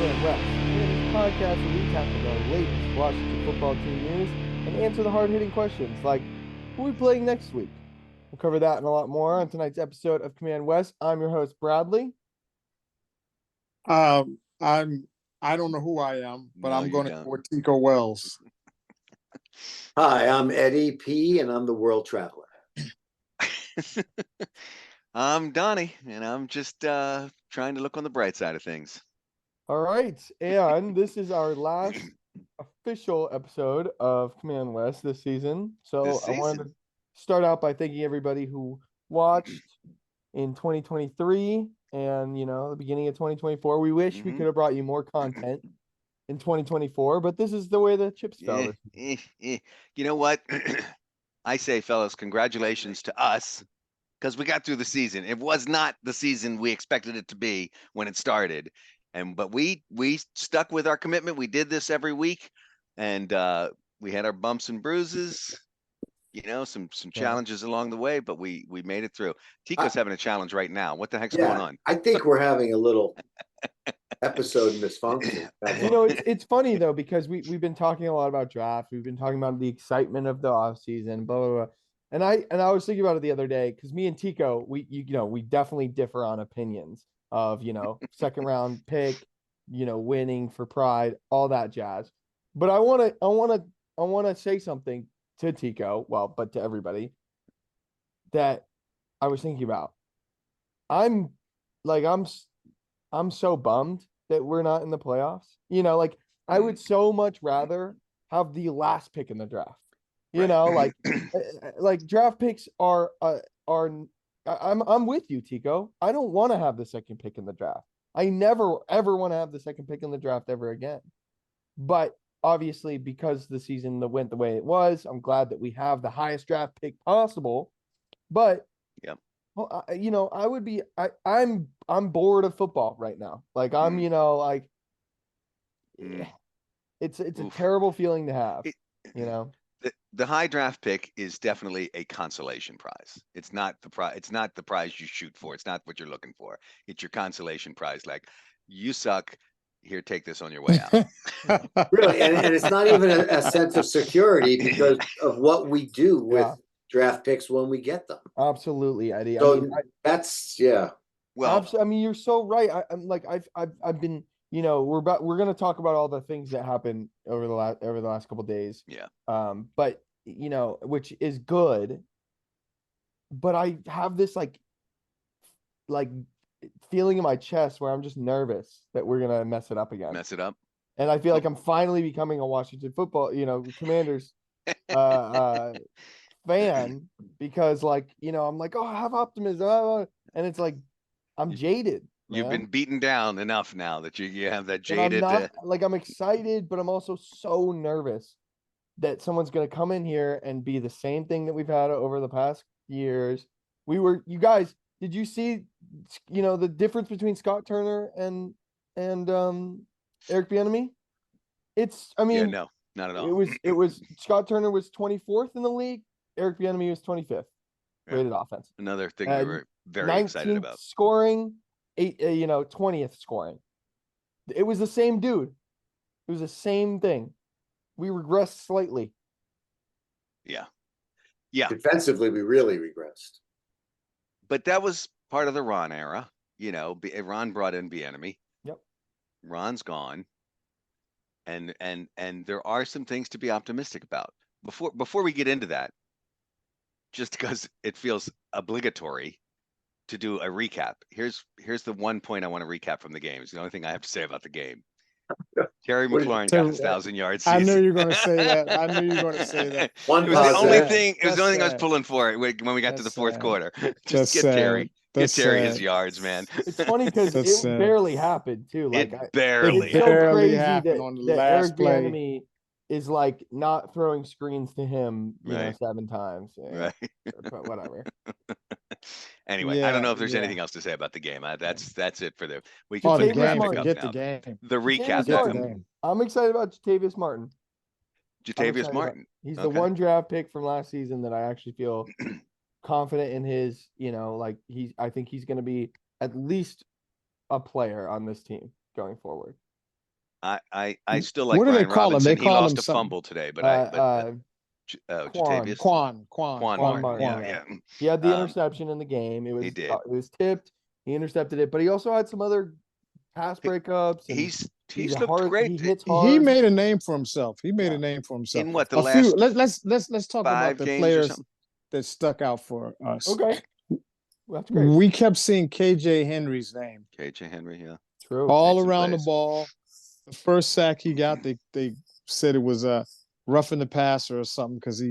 Command West, a podcast where we tackle the latest Washington football team news and answer the hard-hitting questions like, who are we playing next week? We'll cover that and a lot more on tonight's episode of Command West. I'm your host, Bradley. I don't know who I am, but No, I'm you going to don't. go with Tico Wells. Hi, I'm Eddie P, and I'm the world traveler. I'm Donnie, and I'm just trying to look on the bright side of things. All right, and this is our last official episode of Command West this season. So I wanted to start out by thanking everybody who watched in 2023 and, the beginning of 2024. We wish we could have brought you more content in 2024, but this is the way the chips fell. You know what? I say, fellas, congratulations to us because we got through the season. It was not the season we expected it to be when it started. But we stuck with our commitment. We did this every week, and we had our bumps and bruises, some challenges along the way, but we made it through. Tico's having a challenge right now. What the heck's going on? I think we're having a little episode misfunction. It's funny though, because we've been talking a lot about draft. We've been talking about the excitement of the offseason, blah blah blah. And I was thinking about it the other day because me and Tico, we definitely differ on opinions of second round pick, winning for pride, all that jazz. But I wanna say something to Tico, but to everybody that I was thinking about. I'm so bummed that we're not in the playoffs. I would so much rather have the last pick in the draft. Like draft picks are I'm with you, Tico. I don't want to have the second pick in the draft. I never ever want to have the second pick in the draft ever again. But obviously, because the season that went the way it was, I'm glad that we have the highest draft pick possible. But well, I would be. I'm bored of football right now. Like I'm, it's a terrible feeling to have. The high draft pick is definitely a consolation prize. It's not the prize. It's not the prize you shoot for. It's not what you're looking for. It's your consolation prize. Like, you suck. Here, take this on your way out. Really, and it's not even a sense of security because of what we do with draft picks when we get them. Absolutely, Eddie. So that's Well, I mean, you're so right. I'm like I've been. We're going to talk about all the things that happened over the last couple of days. Yeah. But which is good. But I have this like feeling in my chest where I'm just nervous that we're gonna mess it up again. Mess it up. And I feel like I'm finally becoming a Washington football, Commanders fan because I'm like, oh, I have optimism, and it's like I'm jaded. You've been beaten down enough now that you have that jaded. I'm excited, but I'm also so nervous that someone's going to come in here and be the same thing that we've had over the past years. You guys, did you see, the difference between Scott Turner and Eric Bieniemy? No, not at all. It was Scott Turner was 24th in the league. Eric Bieniemy was 25th rated offense. Another thing we were very excited about. Scoring. 20th scoring. It was the same dude. It was the same thing. We regressed slightly. Yeah. Defensively, we really regressed. But that was part of the Ron era. Ron brought in Bieniemy. Yep. Ron's gone. And there are some things to be optimistic about. Before we get into that, just because it feels obligatory to do a recap. Here's the one point I want to recap from the game. It's the only thing I have to say about the game. Terry McLaurin got his 1,000-yard season. I knew you were going to say that. It was the only thing. It was the only thing I was pulling for when we got to the fourth quarter. Just get Terry. Get Terry his yards, man. It's funny because it barely happened too. Like it barely. It's so crazy happened on the that last Eric play. Bieniemy is like not throwing screens to him, 7 times. Right. But whatever. Anyway, I don't know if there's anything else to say about the game. That's it for the. We can the game. Forget the game. The recap. I'm excited about Jatavius Martin. Jatavius Martin. He's the one draft pick from last season that I actually feel confident in his. I think he's going to be at least a player on this team going forward. I still like What do they Brian call him? Robinson. They He call lost him a something. fumble today, but Quan. Jatavius? Quan Quan Martin, Martin. Yeah, yeah. yeah. He had the Um, interception in the game. he did. It was tipped. He intercepted it, but he also had some other pass breakups. And He's looked great. He hits He hard. made a name for himself. He made Yeah. a name for himself. In what, the A few. last Let's talk about 5 the games or players something? that stuck out for us. Okay. Well, that's great. We kept seeing KJ Henry's name KJ Henry, yeah. True. all Made some around the plays. ball. The first sack he got, they said it was roughing the passer or something because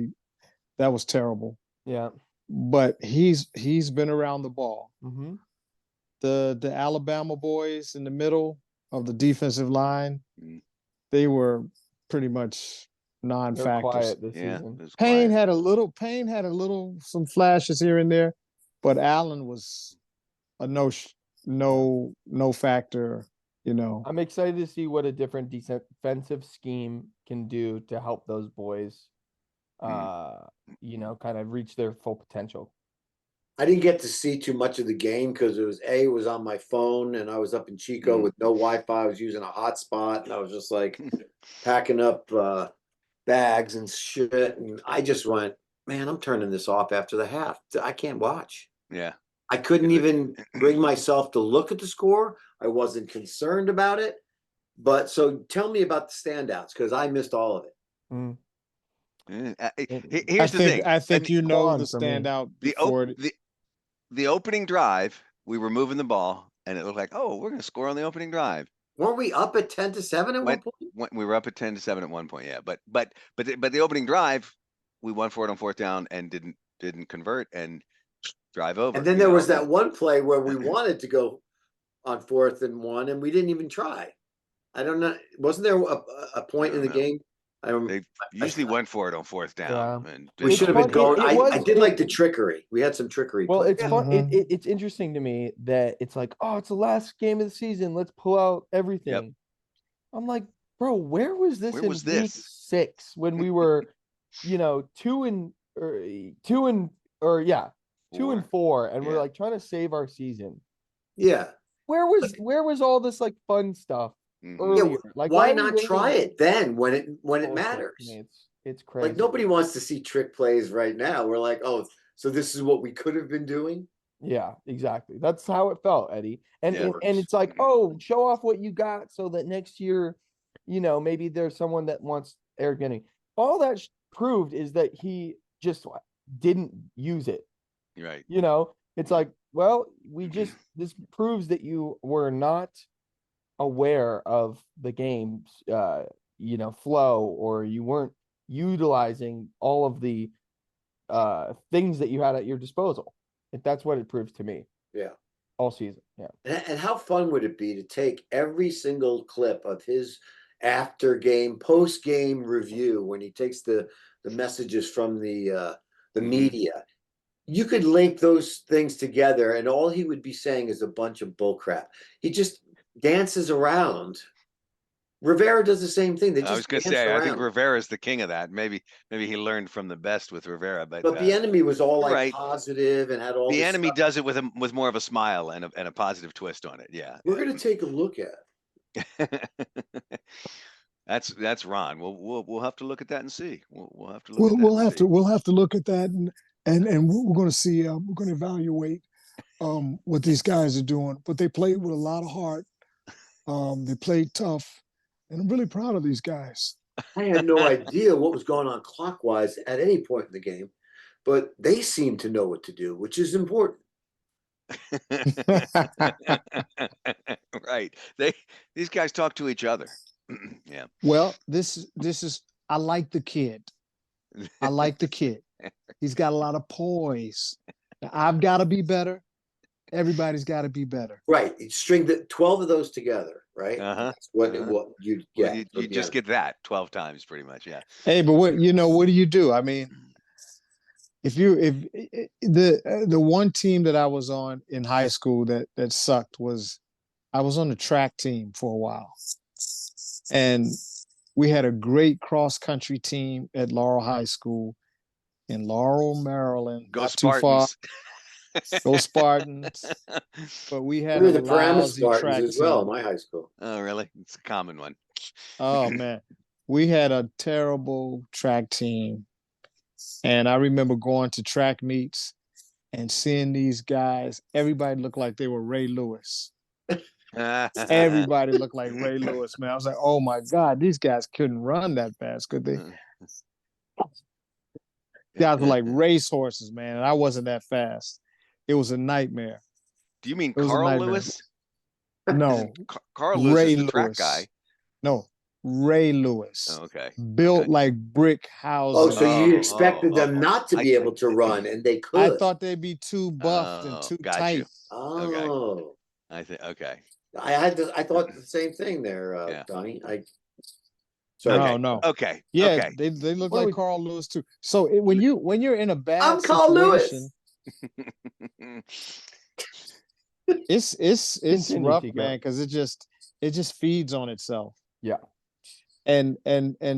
that was terrible. Yeah. But he's been around the ball. Mm-hmm. The Alabama boys in the middle of the defensive line, Mm. they were pretty much They're non-factors. quiet this Yeah, season. it was Payne quiet. had a little some flashes here and there, but Allen was a no factor, you know. I'm excited to see what a different defensive scheme can do to help those boys, kind of reach their full potential. I didn't get to see too much of the game because it was on my phone and I was up in Chico with no Wi-Fi. I was using a hotspot and I was just like packing up bags and shit. And I just went, man, I'm turning this off after the half. I can't watch. Yeah. I couldn't even bring myself to look at the score. I wasn't concerned about it. But so tell me about the standouts because I missed all of it. Mm. Here's the thing. I think the Quan for me. standout before The opening drive, we were moving the ball, and it looked like, oh, we're going to score on the opening drive. Weren't we up at 10-7 at one point? We were up at 10-7 at one point, yeah. But the opening drive, we won for it on fourth down and didn't convert and drive over. And then there was that one play where we wanted to go on 4th and 1, and we didn't even try. I don't know. Wasn't there a point in the game? They usually went for it on fourth down. Yeah. And We should have been going. I did like the it- trickery. We had some trickery. Well, it's fun. Mhm. It's interesting to me that it's like, oh, it's the last game of the season. Let's pull out everything. I'm like, bro, where was this Where in was week this? 6 when we were, 2 and 4, and we're Yeah. like trying to save our season. Yeah. Where was all this like fun stuff Mhm. earlier? Like, Why are we not waiting? try it then when it Bullshit. matters? I mean, it's crazy. Like nobody wants to see trick plays right now. We're like, oh, so this is what we could have been doing. Yeah, exactly. That's how it felt, Eddie. And Yeah. and it's like, oh, show off what you got so that next year, maybe there's someone that wants Eric Benning. All that proved is that he just didn't use it. Right. It's like, well, this proves that you were not aware of the game's flow, or you weren't utilizing all of the things that you had at your disposal. That's what it proves to me. Yeah. All season. Yeah. And how fun would it be to take every single clip of his after game, post game review when he takes the messages from the media? You could link those things together, and all he would be saying is a bunch of bullcrap. He just dances around. Rivera does the same thing. They just I was going to dance say, I think around. Rivera's the king of that. Maybe he learned from the best with Rivera, but the enemy was all like right. positive and had all the this enemy stuff. does it with more of a smile and a positive twist on it. Yeah. We're going to take a look at it. That's Ron. We'll have to look at that and see. We'll have to look. We'll have to look at that and we're going to see. We're going to evaluate what these guys are doing. But they played with a lot of heart. They played tough, and I'm really proud of these guys. I had no idea what was going on clockwise at any point in the game, but they seem to know what to do, which is important. Right. These guys talk to each other. Yeah. Well, this is. I like the kid. I like the kid. He's got a lot of poise. Now, I've got to be better. Everybody's got to be better. Right. You string the 12 of those together, right? Uh-huh. That's what you get. Well, you just get that 12 times pretty much. Yeah. Hey, but what do you do? I mean, if the one team that I was on in high school that sucked was I was on the track team for a while. And we had a great cross country team at Laurel High School in Laurel, Maryland. Go not Spartans. too far. Go Spartans. But we had We were a the Paramus lousy track Spartans as well in team. my high school. Oh, really? It's a common one. Oh man, we had a terrible track team, and I remember going to track meets and seeing these guys. Everybody looked like they were Ray Lewis. Everybody looked like Ray Lewis, man. I was like, oh my God, these guys couldn't run that fast, could they? Guys were like race horses, man, and I wasn't that fast. It was a nightmare. Do you mean It was a Carl nightmare. Lewis? No, Carl Lewis Ray is the track Lewis. guy. No, Ray Lewis. Oh, okay. Built Okay. like brick houses. Oh, so you Oh, expected them not to be able to run, and they could. I thought they'd be too buffed and too got tight. you. Oh, I think okay. I thought the same thing there, Yeah. Donnie. No, no. Okay. Yeah, Okay. they look What like we- Carl Lewis too. So when you're in a bad I'm Carl Lewis. situation, it's Continue, rough, Tico. man, because it just feeds on itself. Yeah. And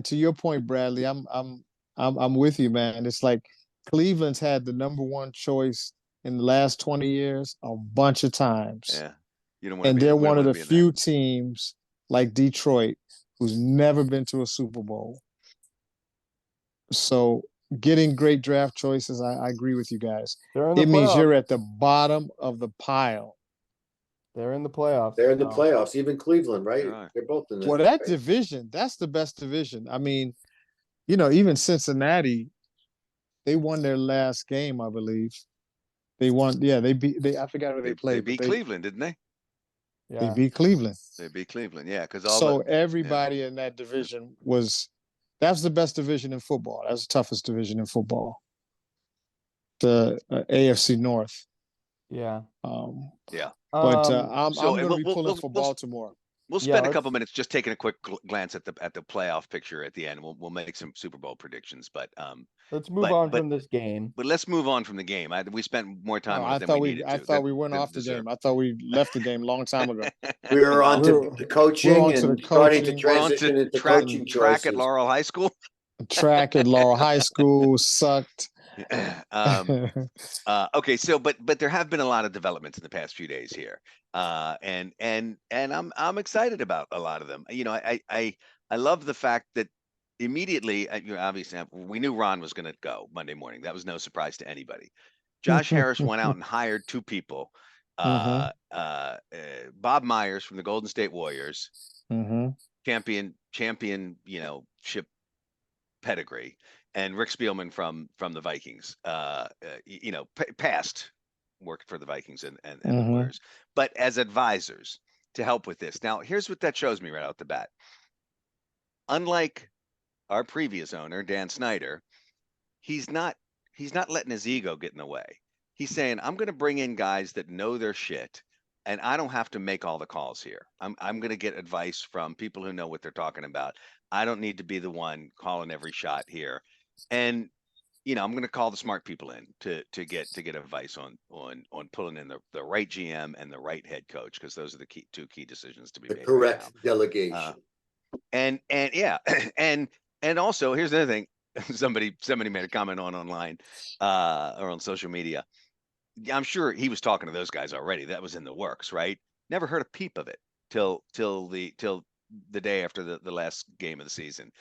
to your point, Bradley, I'm with you, man. It's like Cleveland's had the number one choice in the last 20 years a bunch of times. Yeah. You don't want to And be they're we don't one of wanna the be in few teams like Detroit who's never been to a Super Bowl. So getting great draft choices, I agree with you guys. They're in the It means playoffs. you're at the bottom of the pile. They're in the playoffs. They're in the so. playoffs. Even Cleveland, right? They are. They're both in the. Well, that division, that's the best division. I mean, even Cincinnati, they won their last game, I believe. They won, yeah, I forgot who they played. They beat Cleveland, didn't they? They Yeah. beat Cleveland. They beat Cleveland, yeah. Because Everybody in that division that's the best division in football. That's the toughest division in football. The AFC North. Yeah. Yeah. But I'm so going to be pulling for we'll- Baltimore. We'll Yeah, spend a let's- couple minutes just taking a quick glance at the playoff picture at the end. We'll make some Super Bowl predictions, but let's move but- on but- from this game. but let's move on from the game. We spent more time Oh, on it I than thought we we needed I to. thought than- we went than off the deserved. game. I thought we left the game a long time ago. We were on to We're- the coaching we're on to and the starting to coaching. We're on transition to into track coaching at choices. Laurel High School. Track at Laurel High School sucked. Okay, so but there have been a lot of developments in the past few days here, and I'm excited about a lot of them. I love the fact that immediately, obviously we knew Ron was going to go Monday morning. That was no surprise to anybody. Josh Harris went out and hired two people, Bob Myers from the Golden State Warriors, champion, ship pedigree, and Rick Spielman from the Vikings, past worked for the Vikings and the Warriors, but as advisors to help with this. Now, here's what that shows me right out the bat. Unlike our previous owner, Dan Snyder, he's not letting his ego get in the way. He's saying, I'm going to bring in guys that know their shit, and I don't have to make all the calls here. I'm going to get advice from people who know what they're talking about. I don't need to be the one calling every shot here. And I'm going to call the smart people in to get advice on pulling in the right GM and the right head coach, because those are the two key decisions to be made. The correct delegation. And yeah, and also here's the other thing. Somebody made a comment online or on social media. I'm sure he was talking to those guys already. That was in the works, right? Never heard a peep of it till the day after the last game of the season.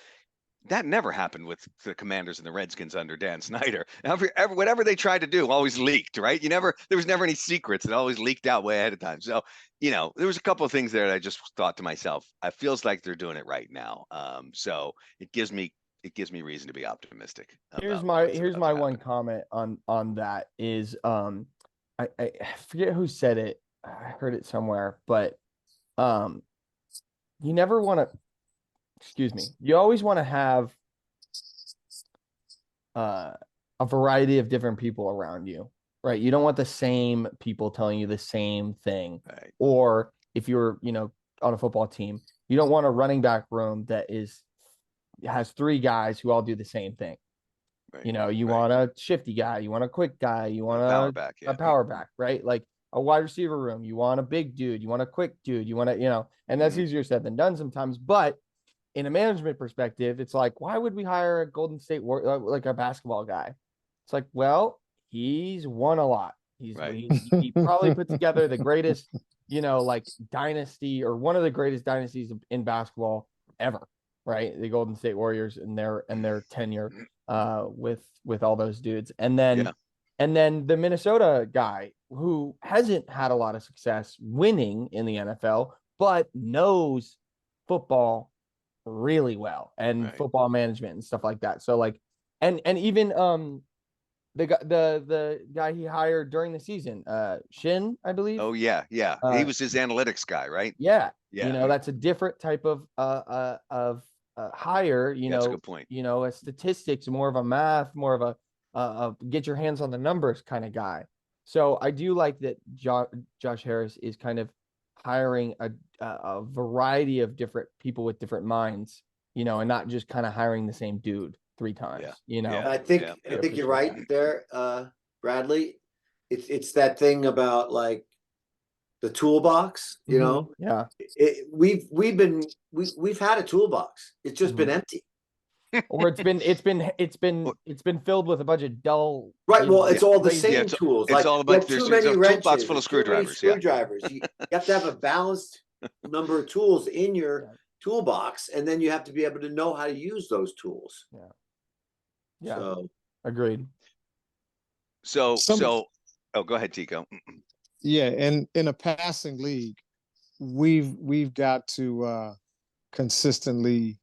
That never happened with the Commanders and the Redskins under Dan Snyder. Whatever they tried to do always leaked, right? There was never any secrets. It always leaked out way ahead of time. So, there was a couple of things there that I just thought to myself, it feels like they're doing it right now. So it gives me reason to be optimistic. Here's about my what's about to one happen. comment on that is I forget who said it. I heard it somewhere, but you never want to, excuse me, you always want to have a variety of different people around you, right? You don't want the same people telling you the same thing. Right. Or if you're, on a football team, you don't want a running back room that has three guys who all do the same thing. Right. You want a shifty guy, you want a quick guy, you want a power back, right? Like a wide receiver room, you want a big dude, you want a quick dude, you want to, and that's easier said than done sometimes. But in a management perspective, it's like, why would we hire a Golden State like a basketball guy? It's like, well, he's won a lot. He probably put together the greatest, like dynasty, or one of the greatest dynasties in basketball ever, right? The Golden State Warriors and their tenure with all those dudes. And then the Minnesota guy who hasn't had a lot of success winning in the NFL, but knows football really well and football management and stuff like that. So like, and even the guy he hired during the season, Shin, I believe. Oh yeah, he was his analytics guy, right? Yeah, Yeah. that's a different type of hire. That's a good point. A statistics, more of a math, more of a get your hands on the numbers kind of guy. So I do like that Josh Harris is kind of hiring a variety of different people with different minds, and not just kind of hiring the same dude 3 times. I think you're right there, Bradley. It's that thing about like the toolbox, Yeah. We've had a toolbox. It's just been empty. Or it's been filled with a bunch of dull. Right. Well, it's all the same tools. It's all about too many wrenches, toolbox full of screwdrivers. You have to have a balanced number of tools in your toolbox, and then you have to be able to know how to use those tools. Yeah. So, agreed. So go ahead, Tico. Yeah, and in a passing league, we've got to consistently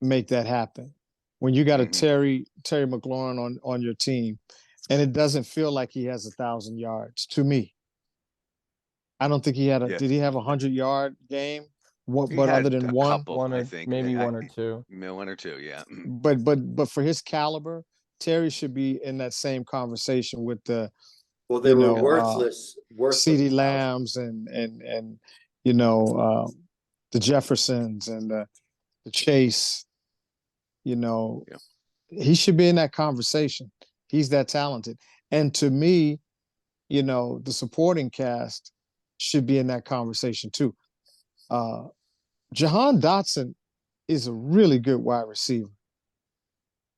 make that happen. When you got a Terry McLaurin on your team, and it doesn't feel like he has 1,000 yards to me. I don't think he had did he have 100-yard game? But other than one, I think maybe one or two. One or two, yeah. But for his caliber, Terry should be in that same conversation with the they were worthless CeeDee Lambs and the Jeffersons and the Chase. He should be in that conversation. He's that talented. And to me, the supporting cast should be in that conversation too. Jahan Dotson is a really good wide receiver.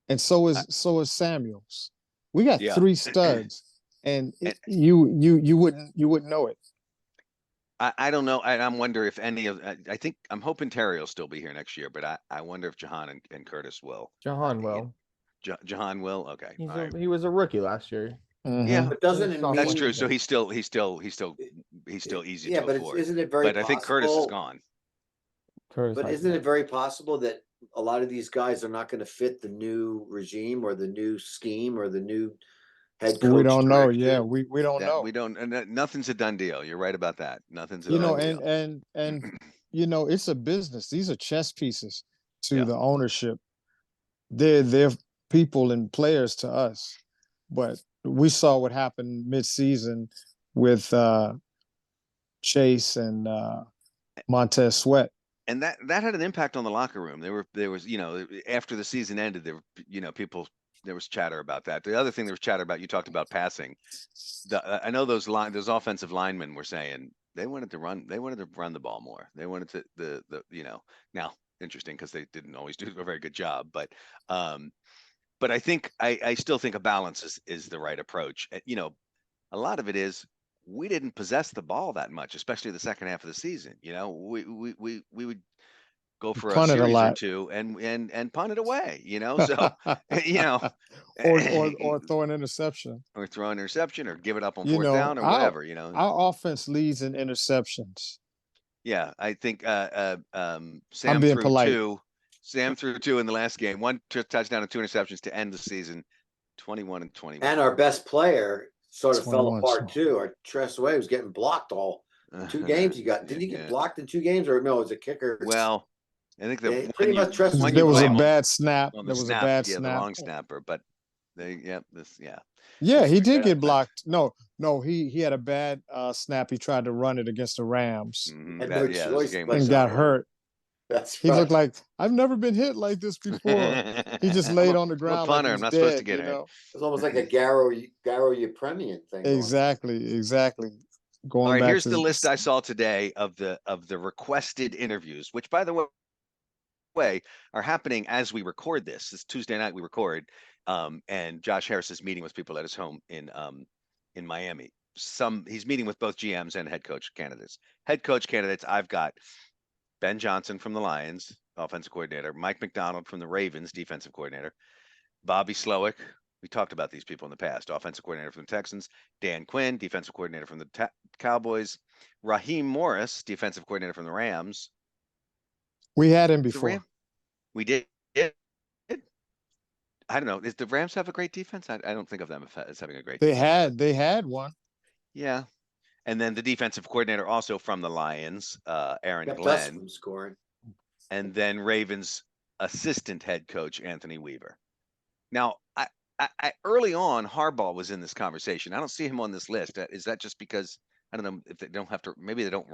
And so is Samuels. We got 3 studs, and you wouldn't know it. I don't know. I'm wonder if any of. I think I'm hoping Terry will still be here next year, but I wonder if Jahan and Curtis will. Jahan will. Jahan will. Okay. He was a rookie last year. Yeah, but doesn't it mean that's true? So he's still easy to afford. Isn't it very? But I think Curtis is gone. But isn't it very possible that a lot of these guys are not going to fit the new regime or the new scheme or the new head coach? We don't know. Yeah, we don't know. We don't. Nothing's a done deal. You're right about that. Nothing's a done deal. And it's a business. These are chess pieces to the ownership. They're people and players to us, but we saw what happened mid-season with Chase and Montez Sweat. And that had an impact on the locker room. There was after the season ended, people, there was chatter about that. The other thing there was chatter about, you talked about passing. I know those offensive linemen were saying they wanted to run the ball more. They wanted to now interesting because they didn't always do a very good job, but I think I still think a balance is the right approach. A lot of it is, we didn't possess the ball that much, especially the second half of the season. We would go for a series or two and punt it away. So or throw an interception, or give it up on fourth down or whatever. Our offense leads in interceptions. Yeah, I think Sam threw polite. Sam threw 2 in the last game, 1 touchdown and 2 interceptions to end the season, 21 and 21. And our best player sort of fell apart too. Our Tressway was getting blocked all 2 games. Did he get blocked in 2 games, or no? It was a kicker. Well, I think pretty much Tressway. There was a bad snap. There was a bad snap. Yeah, the long snapper, but Yeah, he did get blocked. No, he had a bad snap. He tried to run it against the Rams and got hurt. He looked like, I've never been hit like this before. He just laid on the ground. I'm a punter. Like I'm not dead, supposed to get hit. It was almost like a Garo Yepremian thing. Exactly. All right, here's the list I saw today of the requested interviews, which, by the way, are happening as we record this. This Tuesday night we record, and Josh Harris is meeting with people at his home in Miami. He's meeting with both GMs and head coach candidates. I've got Ben Johnson from the Lions, offensive coordinator. Mike McDonald from the Ravens, defensive coordinator. Bobby Slowick. We talked about these people in the past. Offensive coordinator from the Texans. Dan Quinn, defensive coordinator from the Cowboys. Raheem Morris, defensive coordinator from the Rams. We had him The before. We did. I don't know. Does the Rams have a great defense? I don't think of them as having a great defense. They had one. Yeah. And then the defensive coordinator also from the Lions, Aaron Kept us Glenn. from scoring. And then Ravens assistant head coach, Anthony Weaver. Now, I early on, Harbaugh was in this conversation. I don't see him on this list. Is that just because, I don't know, if they don't have to, maybe they don't,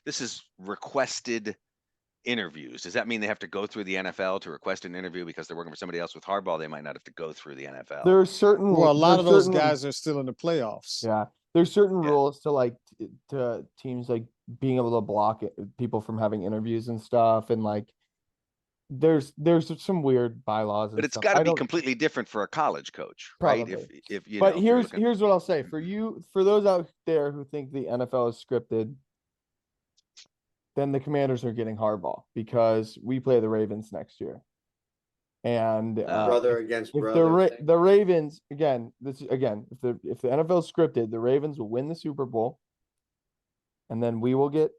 this is requested interviews. Does that mean they have to go through the NFL to request an interview because they're working for somebody else? With Harbaugh, they might not have to go through the NFL. There's certain. Well, a lot of those certain, guys are still in the playoffs. Yeah, there's certain rules to like to teams like being able to block people from having interviews and stuff, and like there's some weird bylaws. And but it's stuff. got to be completely different for a college coach, right? If you. But know, here's what I'll say for those out there who think the NFL is scripted. Then the Commanders are getting Harbaugh because we play the Ravens next year. And brother against if brother. the Ravens if the NFL is scripted, the Ravens will win the Super Bowl, and then we will get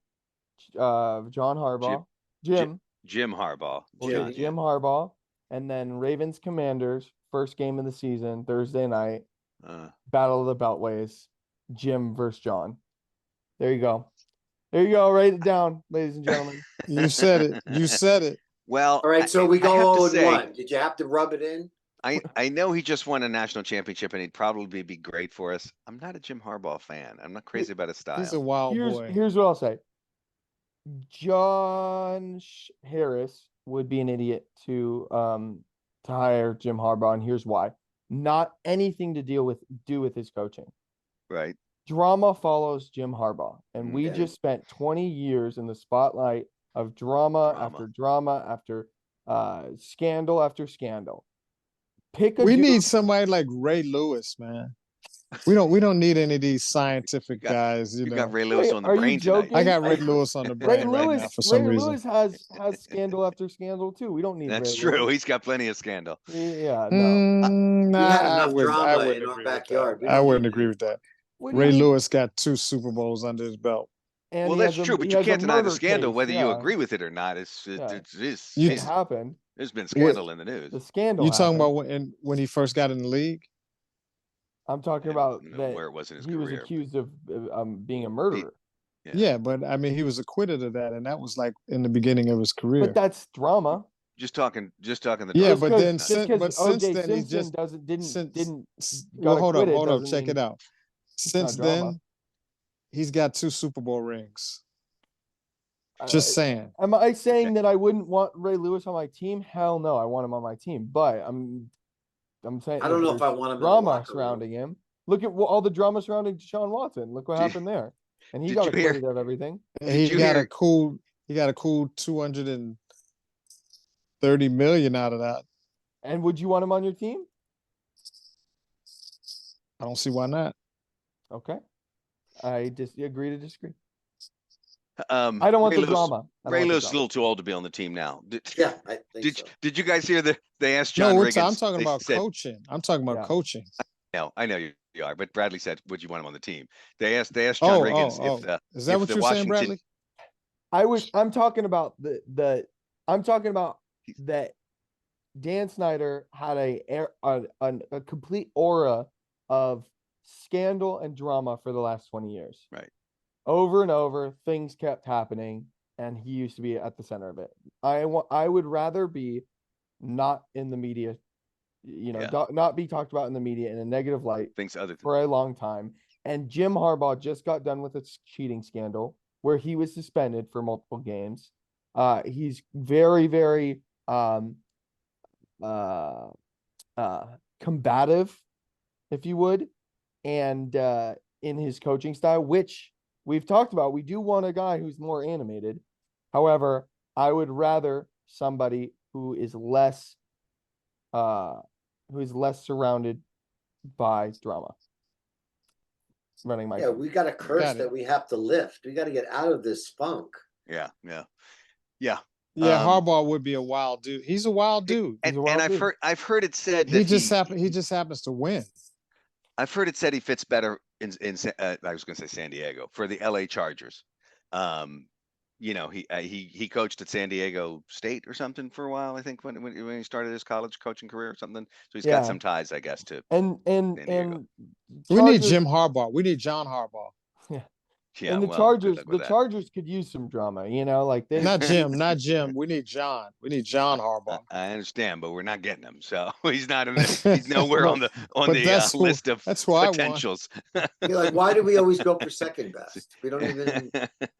John Harbaugh, Jim Harbaugh, we'll get Jim Harbaugh, and then Ravens Commanders first game of the season Thursday night, Battle of the Beltways, Jim versus John. There you go. There you go. Write it down, ladies and gentlemen. You said it. You said it. Well, all right. So we go 0-1. Did you have to rub it in? I know he just won a national championship, and he'd probably be great for us. I'm not a Jim Harbaugh fan. I'm not crazy about his style. He's a wild boy. Here's what I'll say. John Harris would be an idiot to hire Jim Harbaugh, and here's why. Not anything to do with his coaching. Right. Drama follows Jim Harbaugh, and we just spent 20 years in the spotlight of drama after drama after scandal after scandal. We need somebody like Ray Lewis, man. We don't need any of these scientific guys. You know, got Ray Lewis on the brain tonight. I got Ray Lewis on the brain right now for some reason. Ray Lewis has scandal after scandal too. We don't need. That's Ray true. Lewis. He's got plenty of scandal. Yeah, no. We had enough drama in our backyard. I wouldn't agree with that. Ray Lewis got 2 Super Bowls under his belt. And well, that's true, but you can't deny the scandal, whether you agree with it or not. It happened. There's been scandal in the news. The scandal. You talking about when he first got in the league? I'm talking about that where it was in his career. was accused of being a murderer. Yeah, but I mean, he was acquitted of that, and that was like in the beginning of his career. But that's drama. Just talking the. Yeah, but then since then he just didn't. Well, hold up, check it out. Since then, he's got 2 Super Bowl rings. Just saying. Am I saying that I wouldn't want Ray Lewis on my team? Hell no, I want him on my team. But I'm saying I don't know if I want him. Drama surrounding him. Look at all the drama surrounding Deshaun Watson. Look what happened there, and he got acquitted of everything. He got a cool 230 million out of that. And would you want him on your team? I don't see why not. Okay, I just agree to disagree. I don't want the drama. Ray Lewis is a little too old to be on the team now. I think so. Did you guys hear they asked John Riggins? I'm talking about coaching. I'm talking about coaching. I know you are, but Bradley said, "Would you want him on the team?" They asked John Riggins if is that what you're saying, Bradley? I'm talking about I'm talking about that Dan Snyder had a complete aura of scandal and drama for the last 20 years. Right. Over and over, things kept happening, and he used to be at the center of it. I would rather be not in the media, not be talked about in the media in a negative light for a long time. And Jim Harbaugh just got done with a cheating scandal where he was suspended for multiple games. He's very, very combative, if you would, and in his coaching style, which we've talked about. We do want a guy who's more animated. However, I would rather somebody who is less surrounded by drama running my team. We got a curse that we have to lift. We got to get out of this funk. Yeah. Yeah. Yeah, Harbaugh would be a wild dude. He's a wild dude. He's a And wild I've dude. heard it said that He just happens to win. I've heard it said he fits better in I was going to say San Diego for the LA Chargers. You know, he coached at San Diego State or something for a while, I think, when he started his college coaching career or something. So he's got Yeah. some ties, I guess, to And San Diego. and We need Chargers- Jim Harbaugh. We need John Harbaugh. Yeah, and the well, good Chargers, luck with the that. Chargers could use some drama, you know, like they Not Jim. We need John. We need John Harbaugh. I understand, but we're not getting him. So he's not he's nowhere on the but that's who- list of that's who I want. potentials. You're like, why do we always go for second best? We don't even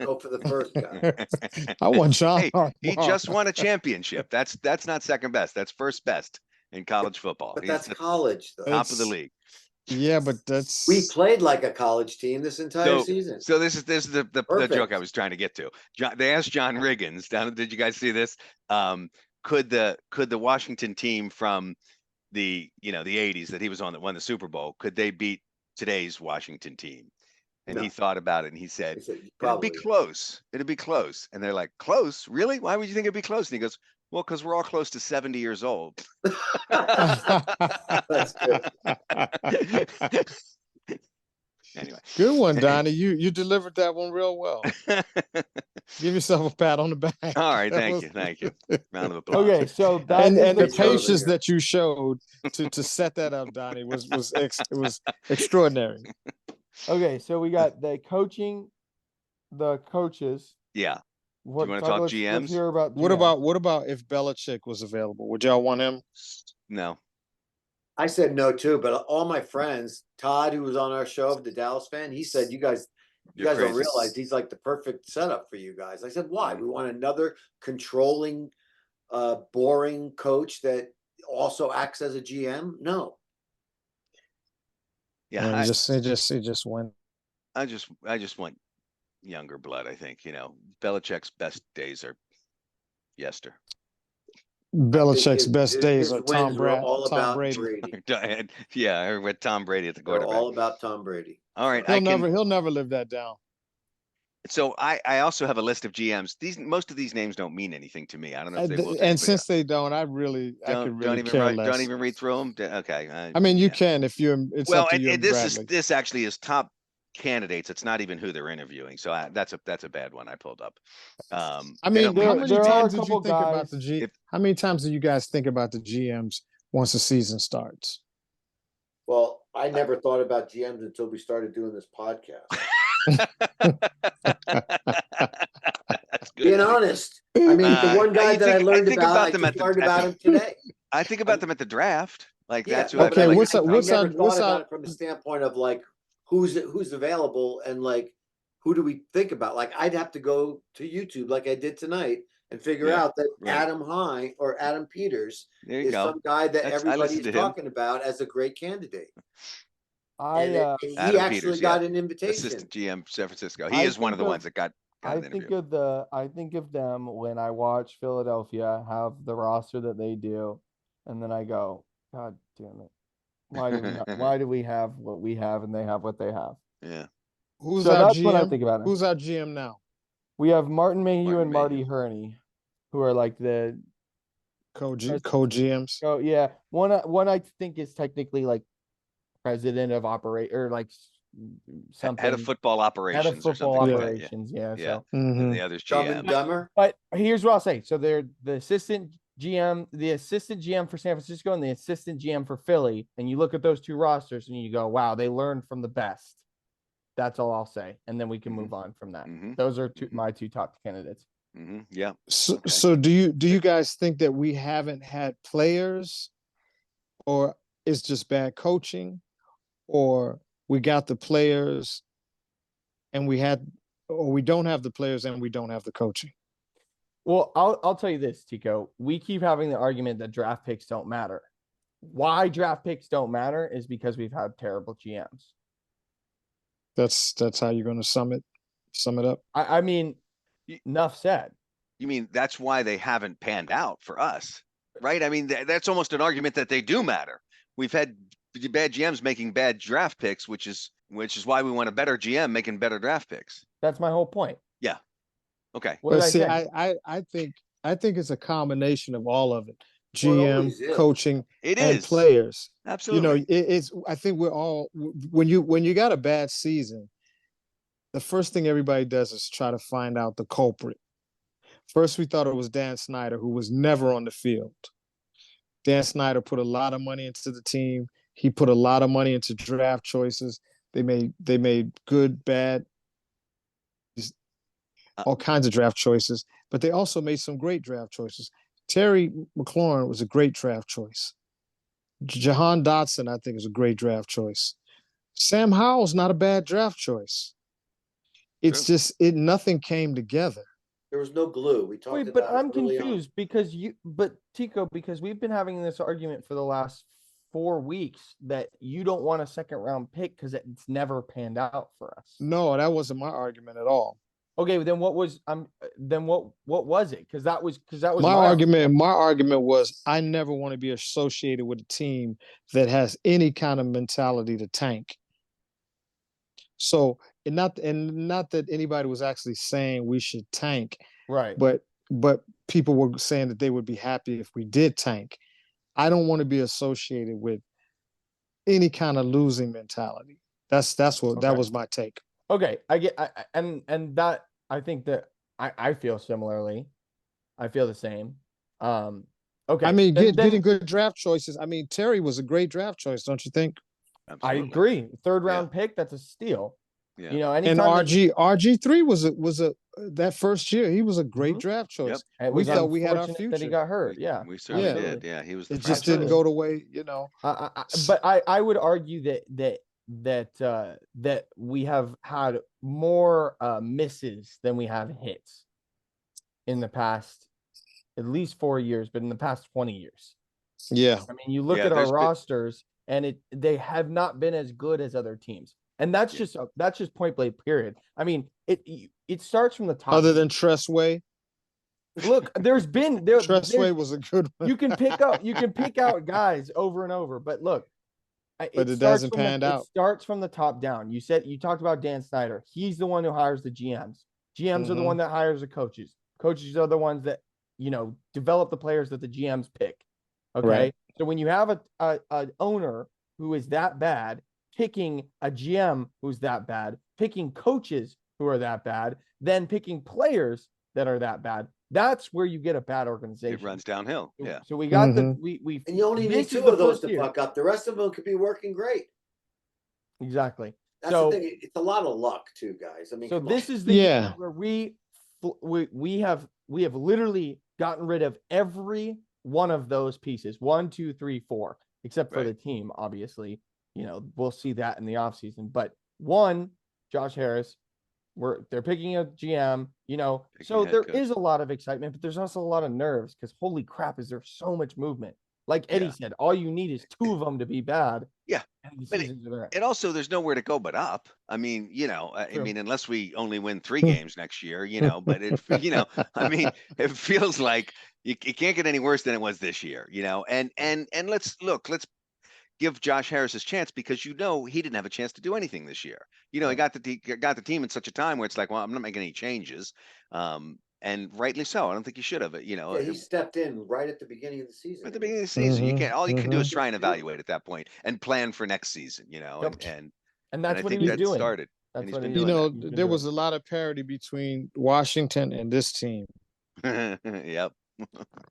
go for the first guy. I want John Hey, Harbaugh. he just won a championship. That's not second best. That's first best in college football. But He's that's the college, though. top of the league. Yeah, but that's We played like a college team this entire season. So this is the joke Perfect. I was trying to get to. They asked John Riggins. Did you guys see this? Could the Washington team from the 80s that he was on that won the Super Bowl, could they beat today's Washington team? And No. he thought about it and he said, He said, it'd probably. be close. It'd be close. And they're like, close? Really? Why would you think it'd be close? And he goes, well, because we're all close to 70 years old. That's good. Anyway. good one, Donnie. You delivered that one real well. Give yourself a pat on the back. All right, That thank was- you. Round of applause. okay. So that And is and the picture over patience here. that you showed to set that up, Donnie, was extraordinary. okay. So we got the coaching, the coaches. Yeah. What wanna talk let's GMs? hear about What GMs. about if Belichick was available? Would y'all want him? No. I said no too, but all my friends, Todd, who was on our show, the Dallas fan, he said, you guys You're don't crazy. realize he's like the perfect setup for you guys. I said, why? We want another controlling, boring coach that also acts as a GM? No. Yeah, It just went. I just want younger blood. I think Belichick's best days are yester. Belichick's best days His are Tom wins were all Tom about Brady. Yeah, or with Tom Brady at the They're quarterback. all about Tom Brady. All right, He'll never live that down. So I also have a list of GMs. Most of these names don't mean anything to me. I don't know if they will. to And anybody since else. they don't, I could really don't even care less. don't even read through them. Okay. I mean, you yeah. can if you're. It's Well, up to you, and Bradley. this actually is top candidates. It's not even who they're interviewing. So that's a bad one I pulled up. I they mean, don't how mean many there are a times did you couple think about guys- the How many times do you guys think about the GMs once the season starts? Well, I never thought about GMs until we started doing this podcast. That's good. Being honest. I mean, the one guy you that I think- learned think about, I them just at the- learned at about the- him today. I think about them at the draft. Like Yeah, that's who no, I but Okay, like. like, what's I up- what's never up- thought what's about up- it from the standpoint of like who's available and like who do we think about? Like I'd have to go to YouTube like I did tonight and figure Yeah, out that right. Adam Hine or Adam Peters There you is go. some guy that I everybody's listened to him. talking about as a great candidate. I And he Adam actually Peters, got yeah. an invitation. Assistant GM San Francisco. He I is one of think the of- ones that got I an think interview. of them when I watch Philadelphia have the roster that they do, and then I go, God damn it! Why do we have what we have and they have what they have? Yeah. Who's So our that's what I GM? think about it. Who's our GM now? We have Martin Mayhew Martin and Marty Mayhew. Herney, who are like the Co-GMs. oh yeah one I think is technically like president of operate or like something Head of football operations. head of football or something like that, operations. Yeah. Yeah. So, Mhm. And the other's Dumb and GM. Dumber. but here's what I'll say. So they're the assistant GM for San Francisco and the assistant GM for Philly, and you look at those two rosters and you go, wow, they learned from the best. That's all I'll say, and then we can move on from that. Mhm. Those are Mhm. my two top candidates. Yeah. So, Okay. so do you guys think that we haven't had players, or it's just bad coaching, or we got the players and we don't have the players and we don't have the coaching? Well, I'll tell you this, Tico. We keep having the argument that draft picks don't matter. Why draft picks don't matter is because we've had terrible GMs. That's how you're going to sum it up. I mean, enough said. You mean that's why they haven't panned out for us, right? I mean, that's almost an argument that they do matter. We've had bad GMs making bad draft picks, which is why we want a better GM making better draft picks. That's my whole point. Okay. What But did I see, say? I think it's a combination of all of it. Well, it GM, always is. coaching, It and is. players. You know, Absolutely. it's I think we're all when you got a bad season, the first thing everybody does is try to find out the culprit. First, we thought it was Dan Snyder, who was never on the field. Dan Snyder put a lot of money into the team. He put a lot of money into draft choices. They made good, bad, Uh, all kinds of draft choices, but they also made some great draft choices. Terry McLaurin was a great draft choice. Jahan Dotson, I think, is a great draft choice. Sam Howell's not a bad draft choice. It's True. just nothing came together. There was no glue. We talked Wait, but about it I'm early on. confused because Tico, because we've been having this argument for the last 4 weeks that you don't want a second round pick because it's never panned out for us. No, that wasn't my argument at all. Okay, then what was what was it? Because that was My argument was I never want to be associated with a team that has any kind of mentality to tank. So, not that anybody was actually saying we should tank, right. but people were saying that they would be happy if we did tank. I don't want to be associated with any kind of losing mentality. That was my take. Okay, and that I think that I feel similarly. I feel the same. Okay. I mean, then getting good draft choices. I mean, Terry was a great draft choice, don't you think? I Absolutely. agree. Third round pick, that's a steal. Yeah. You know, And anytime RG3 was a that first year, he was a great Mhm. draft choice. it We was thought we had our unfortunate that he future. got hurt. Yeah. We certainly absolutely. did. Yeah, he was the It just franchise. didn't go the way, you know. But I would argue that we have had more misses than we have hits in the past at least 4 years, but in the past 20 years. Yeah. I mean, you look Yeah, at our there's been- rosters and they have not been as good as other teams. And that's Yeah. just point blank period. I mean, it starts from the top. Other than Tressway. Look, Tressway was a good one. you can pick out guys over and over, but look, But it doesn't pan out. It starts from the top down. You talked about Dan Snyder. He's the one who hires the GMs. GMs are the one that hires the coaches. Coaches are the ones that, develop the players that the GMs pick. Okay. Right. So when you have an owner who is that bad, picking a GM who's that bad, picking coaches who are that bad, then picking players that are that bad, that's where you get a bad organization. It runs downhill. Yeah. So we got we And you only need this two is the of those first to year. fuck up. The rest of them could be working great. Exactly. That's So the thing. It's a lot of luck too, guys. I mean, so come this on. is the Yeah. year where we have literally gotten rid of every one of those pieces. 1, 2, 3, 4, except for Right. the team, obviously. We'll see that in the offseason. But one, Josh Harris, they're picking a GM, Picking so head there coach. is a lot of excitement, but there's also a lot of nerves because holy crap, is there so much movement. Like Eddie Yeah. said, all you need is 2 of them to be bad. Yeah, And the but seasons are there. And also, there's nowhere to go but up. I mean, I True. mean, unless we only win 3 games next year, but I mean, it feels like it can't get any worse than it was this year, and let's give Josh Harris his chance because he didn't have a chance to do anything this year. He got the team in such a time where it's like, well, I'm not making any changes. And rightly so. I don't think he should have. Yeah, he stepped in right at the beginning of the season. At the beginning of the season, you can't. All you can do is try and Mhm. evaluate at that point and plan for next season. Yep. And that's I what he think was that doing. started. That's and he's what been he doing was that. There was a lot of parity between Washington and this team. Yep.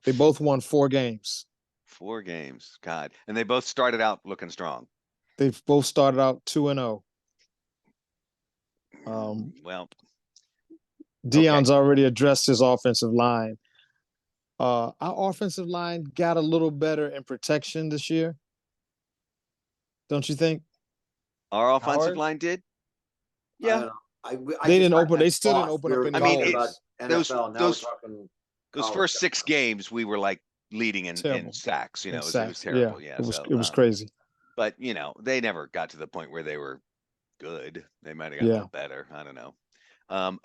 They both won 4 games. 4 games. God. And they both started out looking strong. They've both started out 2-0. Well, Deion's already addressed his offensive line. Our offensive line got a little better in protection this year. Don't you think? our offensive Ours? line did. I Yeah. don't know. They just find that they still didn't lost. open We up were any I mean, talking holes. about those- NFL. Now those- we're talking Those college first stuff 6 now. games, we were like leading in Terrible. sacks. It And was sacks. terrible. Yeah. It was so, it was crazy. But they never got to the point where they were good. They might have got a little better. I don't know.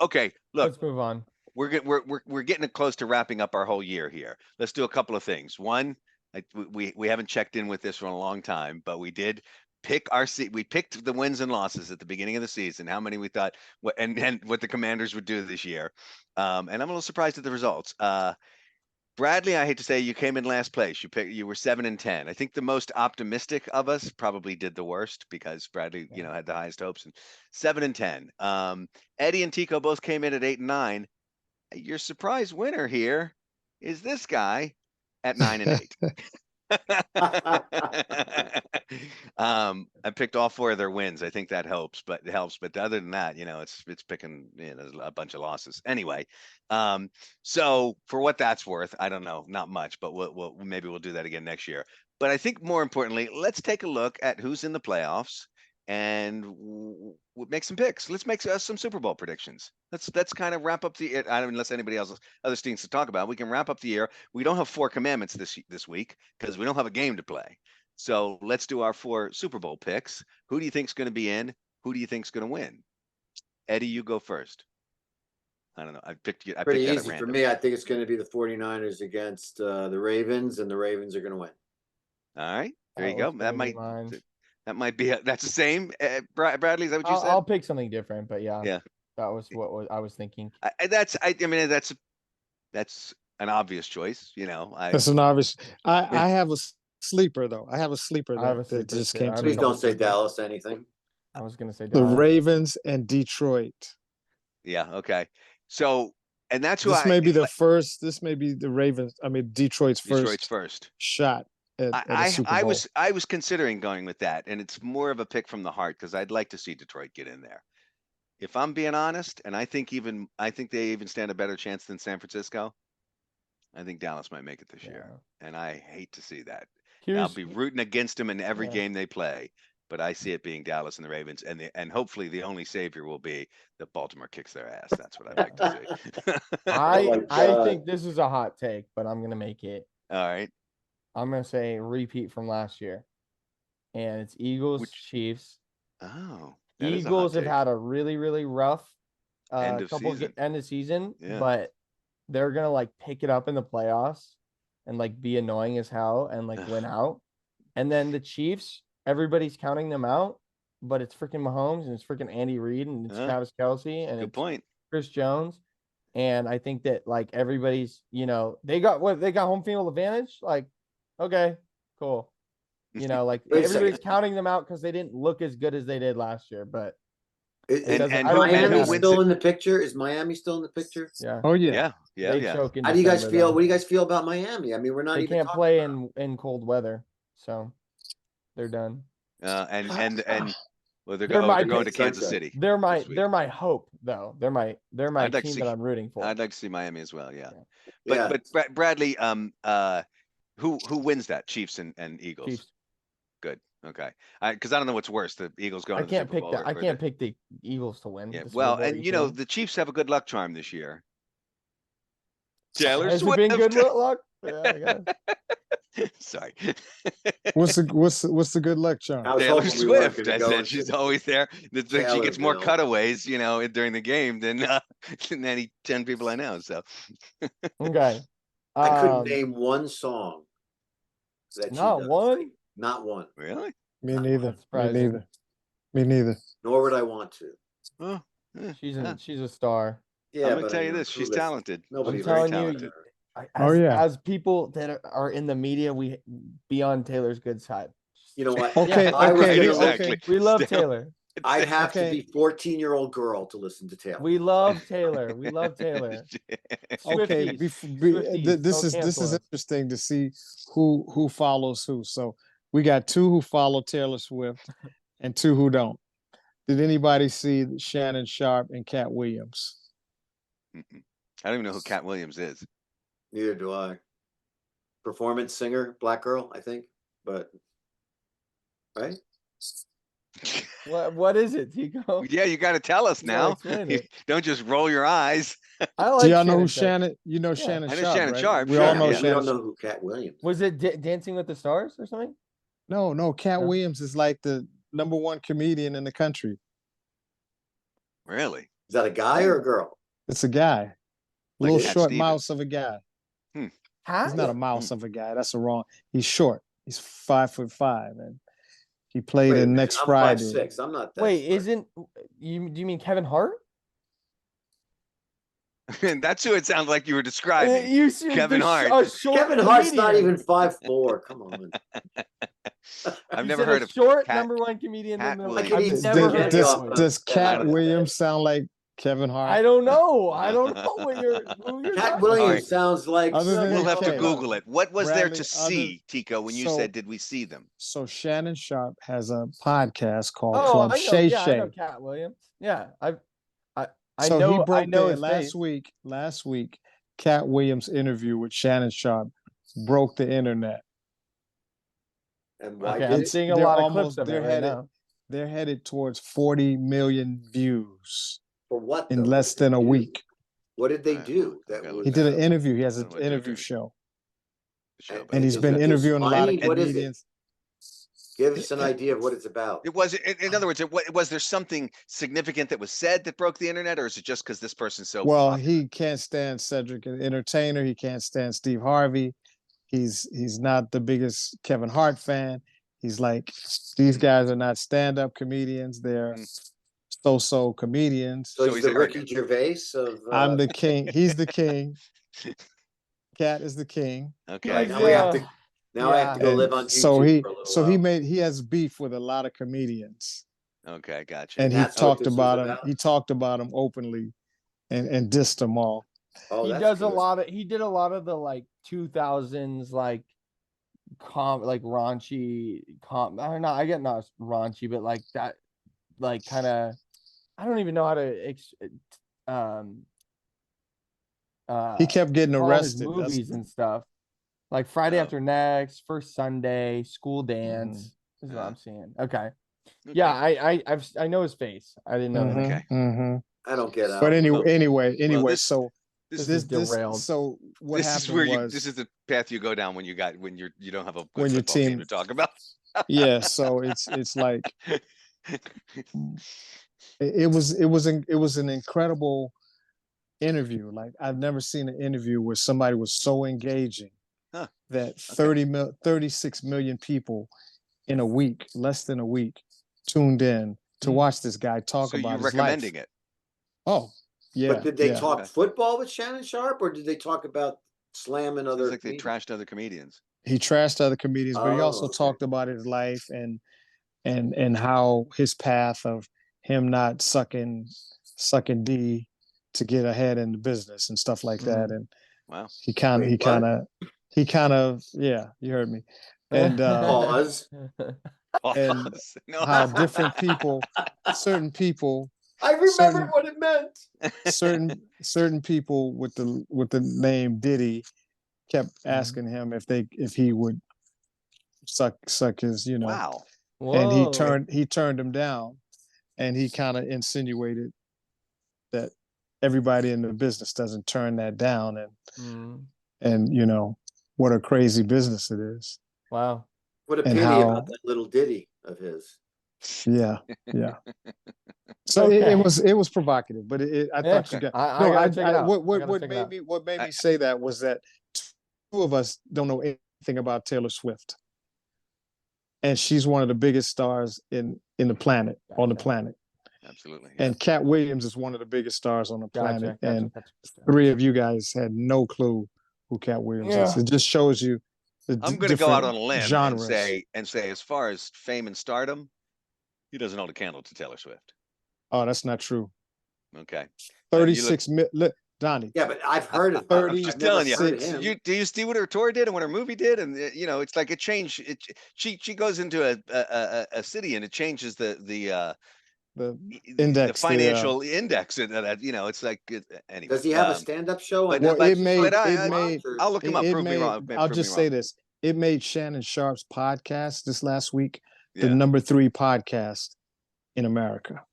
Okay, look, Let's move on. we're getting close to wrapping up our whole year here. Let's do a couple of things. One, we haven't checked in with this for a long time, but we did we picked the wins and losses at the beginning of the season, how many we thought, and what the Commanders would do this year. And I'm a little surprised at the results. Bradley, I hate to say, you came in last place. You were 7-10. I think the most optimistic of us probably did the worst because Bradley, had the highest hopes. And 7-10. Eddie and Tico both came in at 8-9. Your surprise winner here is this guy at 9-8. I picked all 4 of their wins. I think that helps, but other than that, it's picking a bunch of losses anyway. So for what that's worth, I don't know, not much, but maybe we'll do that again next year. But I think more importantly, let's take a look at who's in the playoffs and make some picks. Let's make some Super Bowl predictions. Let's kind of wrap up the. I don't unless anybody else other things to talk about. We can wrap up the year. We don't have 4 commandments this week because we don't have a game to play. So let's do our 4 Super Bowl picks. Who do you think's going to be in? Who do you think's going to win? Eddie, you go first. I don't know. I picked you. Pretty easy for me. I think it's going to be the 49ers against the Ravens, and the Ravens are going to win. All right, there you go. That might be. That's the same. Bradley, is that what you said? I'll pick something different, but yeah. Yeah. That was what I was thinking. That's an obvious choice. That's an obvious. I have a sleeper though. I have a sleeper that just came to me. Please don't say Dallas anything. I was going to say Dallas. The Ravens and Detroit. Yeah. Okay. So, and that's who this may be the first. This may be the Ravens. I mean, Detroit's first shot. I was considering going with that, and it's more of a pick from the heart because I'd like to see Detroit get in there. If I'm being honest, and I think they even stand a better chance than San Francisco. I think Dallas might make it this year, and I hate to see that. I'll be rooting against them in every game they play, but I see it being Dallas and the Ravens, and hopefully the only savior will be that Baltimore kicks their ass. That's what I'd like to see. I think this is a hot take, but I'm gonna make it. All right. I'm gonna say repeat from last year, and it's Eagles Chiefs. Oh, Eagles have had a really, really rough end of season, but they're gonna pick it up in the playoffs and be annoying as hell and win out. And then the Chiefs, everybody's counting them out, but it's freaking Mahomes and it's freaking Andy Reid and it's Travis Kelce and good point. Chris Jones. And I think that everybody's, they got home field advantage. Okay, cool. Everybody's counting them out because they didn't look as good as they did last year. But Miami still in the picture? Is Miami still in the picture? Yeah. Oh yeah. Yeah. How do you guys feel? What do you guys feel about Miami? I mean, we're not. They can't play in cold weather, so they're done. Well, they're going to Kansas City. They're my hope, though. They're my team that I'm rooting for. I'd like to see Miami as well. Yeah. But Bradley, who wins that? Chiefs and Eagles. Chiefs. Good. Okay. Because I don't know what's worse, the Eagles going. I can't pick that. I can't pick the Eagles to win. Yeah. Well, and the Chiefs have a good luck charm this year. Taylor Has Swift. It been good luck? Yeah, Sorry. What's the good luck charm? Taylor Swift. I said she's always there. She gets more cutaways, during the game than any 10 people I know. So. Okay. I couldn't name one song. Not one. Not one. Really? Me neither. Me neither. Nor would I want to. Oh, she's a star. Yeah, I'm gonna tell you this: she's talented. Nobody's very talented. As people that are in the media, we be on Taylor's good side. You know what? Okay. Exactly. We love Taylor. I'd have to be 14-year-old girl to listen to Taylor. We love Taylor. We love Taylor. Okay. This is interesting to see who follows who. So we got 2 who follow Taylor Swift and 2 who don't. Did anybody see Shannon Sharp and Katt Williams? I don't even know who Katt Williams is. Neither do I. Performance singer, black girl, I think. But right? What is it, Tico? Yeah, you got to tell us now. Don't just roll your eyes. Do y'all know who Shannon? You know Shannon I know Sharp. Shannon right? Sharp. We all know We Shannon. don't know who Katt Williams. Was it Dancing with the Stars or something? No. Katt Williams is like the #1 comedian in the country. Really? Is that a guy or a girl? It's a guy. Like Little Cat short Stevens. mouse of a guy. Huh? He's not a mouse of a guy. That's a wrong. He's short. He's 5'5", and He played Wait a in minute, next I'm Friday. 5'6". I'm not that. Wait, short. isn't you? Do you mean Kevin Hart? And that's who it sounds like you were describing. You see, Kevin Hart. A short Kevin Hart's not comedian. even 5'4". Come on. I've You never said heard a of short Katt- #1 comedian. Katt I've Williams. never heard of spaghetti that off one. Does Katt Kevin Williams sound like Kevin Hart? I don't know. I don't know who you're Cat talking Williams Alright. sounds like. Other than We'll have to Okay. Google it. What was there Bradley, to other- see, Tico, when you so- said, did we see them? So Shannon Sharp has a podcast called Oh, Club I know. Shay Yeah, I Shay. know Cat Williams. Yeah, I So know. he broke I know the his last face. week. Last week, Cat Williams' interview with Shannon Sharp broke the internet. And why Okay, did I'm it? seeing a They're lot of almost- clips of it they're right headed- now. They're headed towards 40 million views For what? in though? less What did than a they do? week. What did they Right, do? well, That okay, was. He did an interview. He has I an don't know what they're interview doing. show, Show, but and he's Is been it just interviewing a lot of funny? What is it? comedians. Give us an idea of what it's about. It was, in other words, was there something significant that was said that broke the internet, or is it just because this person's so Well, popular? he can't stand Cedric the Entertainer. He can't stand Steve Harvey. He's not the biggest Kevin Hart fan. He's like, these guys are not stand-up comedians. They're so-so comedians. So So he's he's the a- Ricky Gervais of. I'm the king. He's the king. Cat is the king. Okay. Right, now we have to. Now I have to go And live on YouTube so for a little while. he has beef with a lot of comedians, Okay, gotcha. and he That's what talked this was about him. about? He talked about him openly, and dissed them all. Oh, He that's does a good. lot of. He did a lot of the like 2000s like raunchy I don't know. I get not raunchy, but like that, like kind of. I don't even know how to. He kept getting call his arrested. movies and stuff. Like Friday Oh. After Next, First Sunday, School Mm-hmm. Dance. This is what Yeah. I'm seeing. Okay. Okay. Yeah, I know his face. I didn't know. Mhm, Okay. mhm. I don't get out. But Well, anyway, this- so This, is derailed. so what this happened is where was this is the path you go down when you don't have a good When your football team team- to talk about. yeah, so it's like it was an incredible interview. Like I've never seen an interview where somebody was so engaging Huh. that 36 million people in a week, less than a week, tuned in to watch this guy talk So about you his recommending life. it? Oh, yeah. But did they yeah. talk Okay. football with Shannon Sharp, or did they talk about slamming Sounds other? like they comedians? trashed other comedians. He trashed other comedians, but he Oh, also okay. talked about his life and how his path of him not sucking D to get ahead in the business and stuff like that. And Wow. he kind Wait, what? of yeah, you heard me. And Pause. And No. how different people, certain people, I remember certain- what it meant. certain people with the name Diddy kept asking him if he would suck his, Wow. and Whoa. he turned him down, and he kind of insinuated that everybody in the business doesn't turn that down, Mm, and what a crazy business it is. wow. What a And pity how- about that little ditty of his. Yeah. So Okay. it was provocative, but I thought you got. I No, gotta check it out. I what gotta check it made out. me say that was that two of us don't know anything about Taylor Swift, and she's one of the biggest stars on the planet. Absolutely. And Cat Williams is one of the biggest stars on the planet, and Gotcha. three of you guys had no clue who Cat Williams is. Yeah. It just shows you the I'm going to go out on different a limb genres. and say, as far as fame and stardom, he doesn't hold a candle to Taylor Swift. Oh, that's not true. Okay. 36 million. Donnie. Yeah, but I've heard of 30 I'm just I've never telling you. heard of Six. him. Do you see what her tour did and what her movie did? And it's like it changed. She goes into a city and it changes the Index, the financial index, and it's like anyway. Does he have a stand-up show? but- Well, but- it made I'll look him up. it Prove me made- wrong. I'll prove just me say wrong. this: it made Shannon Sharp's podcast this last week the Yeah. number 3 podcast in America.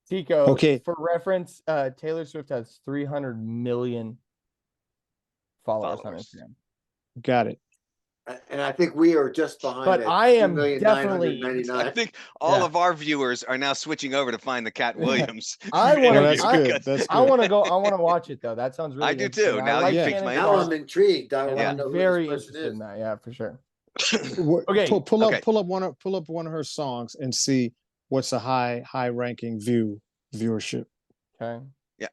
Tico, Okay. for reference, Taylor Swift has 300 million followers on Followers. Instagram. Got it. And I think we are just behind. But at I am 2,999,000. I think all Yeah. of our viewers are now switching over to find the Cat Williams. I wanna- Well, that's interview good. because- That's I good. want to go. I want to watch it though. That sounds really. I do interesting. too. I Now like you Yeah. piqued Shannon my Now Sharp, I'm intrigued. I and want to I'm know who very this person interested is. in that. Yeah, for sure. Okay. Pull Okay. up one of her songs and see what's a high ranking viewership. Okay. Yeah.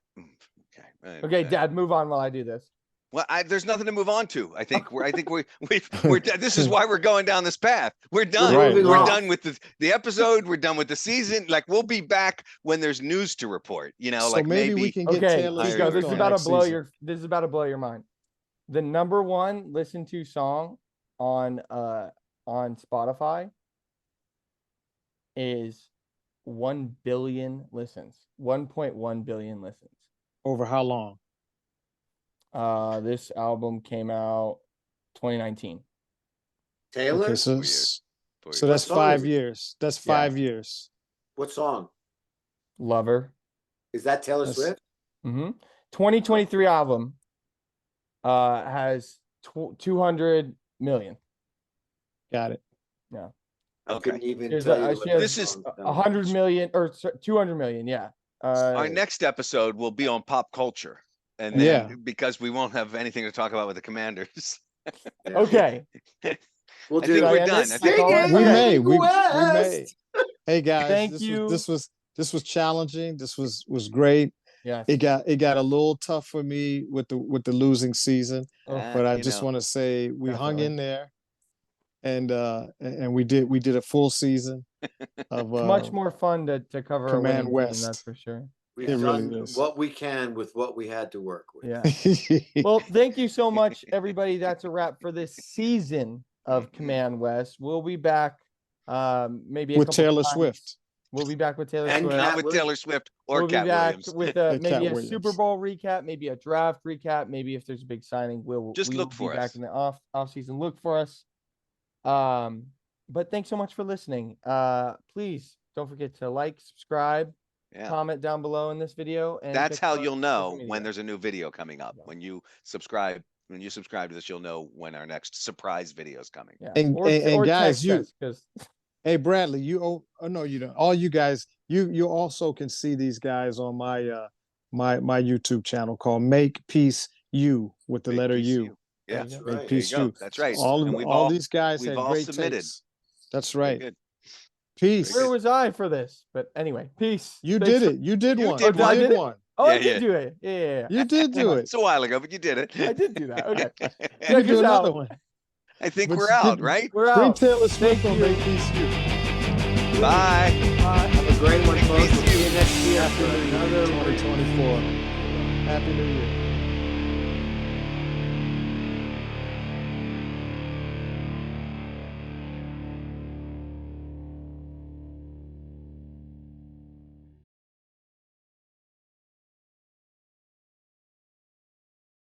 Okay. Okay, Dad, move on while I do this. Well, there's nothing to move on to. I think we're this is why we're going down this path. We're done. Right, We're right. done with the episode. We're done with the season. Like we'll be back when there's news to report. You know, So like maybe we can get Okay, Taylor Chico, Chico, Swift this is on about to next blow season. your mind. The number one listened to song on Spotify is 1 billion listens. 1.1 billion listens. Over how long? This album came out 2019. Taylor? Okay, so 4 years. 4 so years. that's What song is 5 it? years. That's Yeah. 5 years. What song? Lover. Is that Taylor That's- Swift? 2023 album has 200 million. Got it. I Okay. couldn't even There's tell a, you she what has This is- song sounds 100 like. million or 200 million. Yeah. Our next episode will be on pop culture, and then Yeah. because we won't have anything to talk about with the Commanders. Yeah. Okay. We'll I do think I we're end done. this? I think Sing we're- it. We Okay. may. We may. West. Hey guys, Thank this you. was challenging. This was great. Yes. It got a little tough for me with the losing season, but I you just know. want to say we hung Definitely. in there, and we did a full season of It's much more fun to cover a Command winning West. team, that's for sure. We've It really done is. what we can with what we had to work with. Yeah. Well, thank you so much, everybody. That's a wrap for this season of Command West. We'll be back maybe a with couple Taylor times. Swift. We'll be back with Taylor And Swift. Not Katt with Williams. Taylor Swift or We'll be Katt back Williams. with Katt maybe a Williams. Super Bowl recap, maybe a draft recap, maybe if there's a big signing, we Just will look be for back us. in the off season. Look for us. But thanks so much for listening. Please don't forget to like, subscribe, Yeah. comment down below in this video, and That's check how out you'll social know media. when there's a new video coming up. Yeah. When you subscribe to this, you'll know when our next surprise video is coming. Yeah. And- or, and or guys, text us, 'cause Hey Bradley, oh no, you don't. All you guys, you also can see these guys on my my YouTube channel called Make Peace You with the Make letter Peace U. You. Yeah, There you Make go. there you Peace go. You. That's right. All And we've all these guys we've had all great submitted. takes. That's Very right. good. Peace. where was I for this? But anyway, peace. You Thanks did for- it. You did You one. did You one. I did it? one. Oh, I Yeah, did yeah. do it. Yeah. You did do it. It's a while ago, but you did it. I did do that. Okay. You Check do us another out. one. I think But we're you out, didn't- right? We're Bring out. Taylor Swift Thank on you. Make Peace You. Bye. Have a great one, Make folks. peace We'll see you next year Happy for New Year another 2024. Happy New Year.